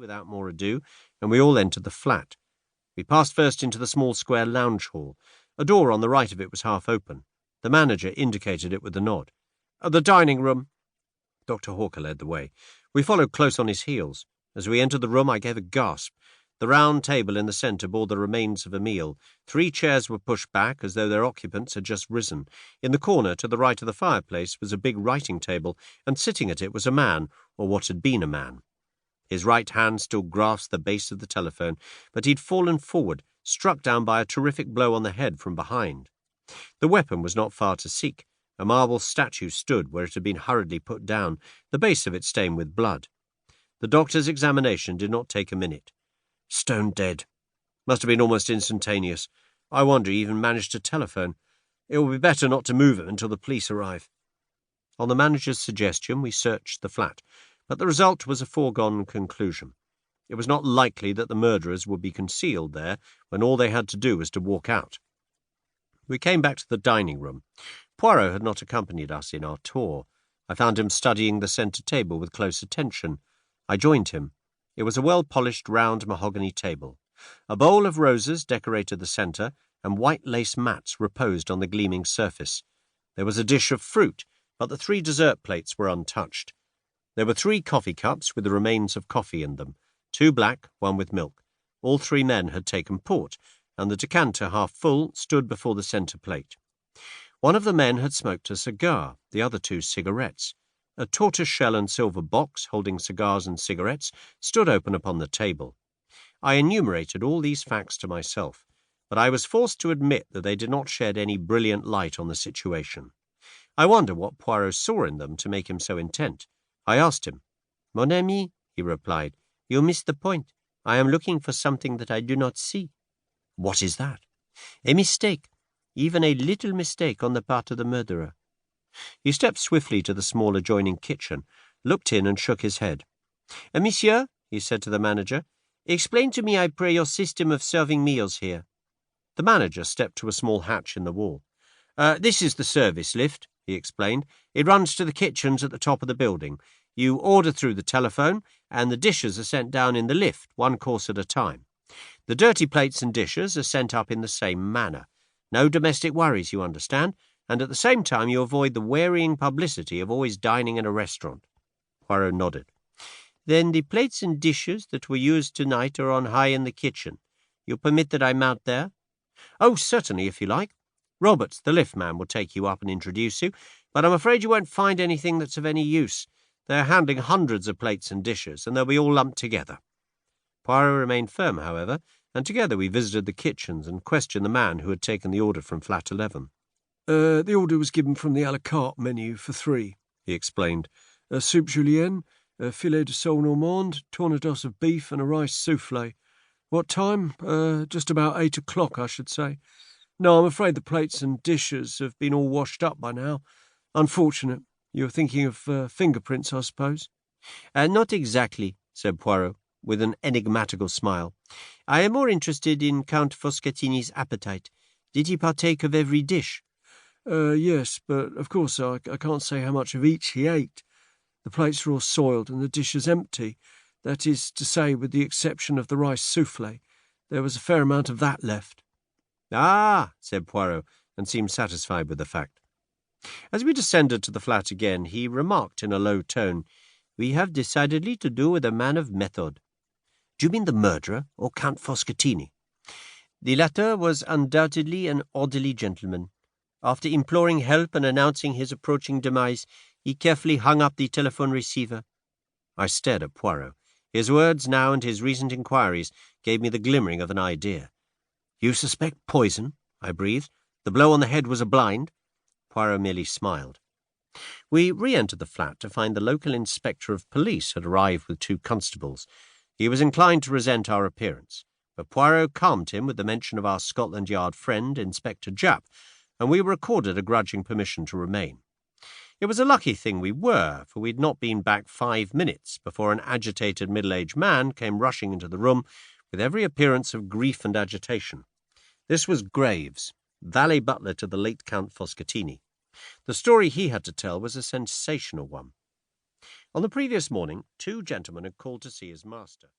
without more ado, and we all entered the flat. We passed first into the small square lounge hall. A door on the right of it was half open. The manager indicated it with a nod. "The dining room." Dr. Hawker led the way. We followed close on his heels. As we entered the room, I gave a gasp. The round table in the centre bore the remains of a meal. 3 chairs were pushed back, as though their occupants had just risen. In the corner, to the right of the fireplace, was a big writing table, and sitting at it was a man, or what had been a man. His right hand still grasped the base of the telephone, but he'd fallen forward, struck down by a terrific blow on the head from behind. The weapon was not far to seek. A marble statue stood where it had been hurriedly put down, the base of it stained with blood. The doctor's examination did not take a minute. "Stone dead. Must have been almost instantaneous. I wonder he even managed to telephone. It will be better not to move him until the police arrive." On the manager's suggestion, we searched the flat, but the result was a foregone conclusion. It was not likely that the murderers would be concealed there when all they had to do was to walk out. We came back to the dining room. Poirot had not accompanied us in our tour. I found him studying the centre table with close attention. I joined him. It was a well-polished round mahogany table. A bowl of roses decorated the centre, and white lace mats reposed on the gleaming surface. There was a dish of fruit, but the 3 dessert plates were untouched. There were 3 coffee cups with the remains of coffee in them, 2 black, 1 with milk. All 3 men had taken port, and the decanter, half full, stood before the centre plate. One of the men had smoked a cigar, the other 2 cigarettes. A tortoise-shell and silver box, holding cigars and cigarettes, stood open upon the table. I enumerated all these facts to myself, but I was forced to admit that they did not shed any brilliant light on the situation. I wonder what Poirot saw in them to make him so intent. I asked him. "Mon ami," he replied, "you miss the point. I am looking for something that I do not see." "What is that?" "A mistake, even a little mistake on the part of the murderer." He stepped swiftly to the small adjoining kitchen, looked in and shook his head. "Monsieur," he said to the manager, "explain to me, I pray, your system of serving meals here." The manager stepped to a small hatch in the wall. "This is the service lift," he explained. "It runs to the kitchens at the top of the building. You order through the telephone, and the dishes are sent down in the lift, 1 course at a time. The dirty plates and dishes are sent up in the same manner. No domestic worries, you understand, and at the same time you avoid the wearying publicity of always dining in a restaurant." Poirot nodded. "Then the plates and dishes that were used tonight are on high in the kitchen. You permit that I mount there?" "Oh, certainly, if you like. Roberts, the lift man, will take you up and introduce you, but I'm afraid you won't find anything that's of any use. They're handling hundreds of plates and dishes, and they'll be all lumped together." Poirot remained firm, however, and together we visited the kitchens and questioned the man who had taken the order from Flat 11. The order was given from the à la carte menu for 3, he explained. Soup julienne, a filet de sole normande, tournedos of beef, and a rice soufflé. What time? Just about 8 o'clock, I should say. No, I'm afraid the plates and dishes have been all washed up by now. Unfortunate. You're thinking of fingerprints, I suppose?" "Not exactly," said Poirot, with an enigmatical smile. "I am more interested in Count Foscatini's appetite. Did he partake of every dish?" Yes, but of course I can't say how much of each he ate. The plates are all soiled and the dishes empty. That is to say, with the exception of the rice soufflé. There was a fair amount of that left." "Ah," said Poirot, and seemed satisfied with the fact. As we descended to the flat again, he remarked in a low tone, "We have decidedly to do with a man of method." "Do you mean the murderer, or Count Foscatini?" "The latter was undoubtedly an orderly gentleman. After imploring help and announcing his approaching demise, he carefully hung up the telephone receiver." I stared at Poirot. His words now and his recent inquiries gave me the glimmering of an idea. "You suspect poison?" I breathed. "The blow on the head was a blind?" Poirot merely smiled. We re-entered the flat to find the local inspector of police had arrived with 2 constables. He was inclined to resent our appearance, but Poirot calmed him with the mention of our Scotland Yard friend, Inspector Japp, and we were accorded a grudging permission to remain. It was a lucky thing we were, for we had not been back 5 minutes before an agitated middle-aged man came rushing into the room with every appearance of grief and agitation. This was Graves, valet butler to the late Count Foscatini. The story he had to tell was a sensational one. On the previous morning, 2 gentlemen had called to see his master.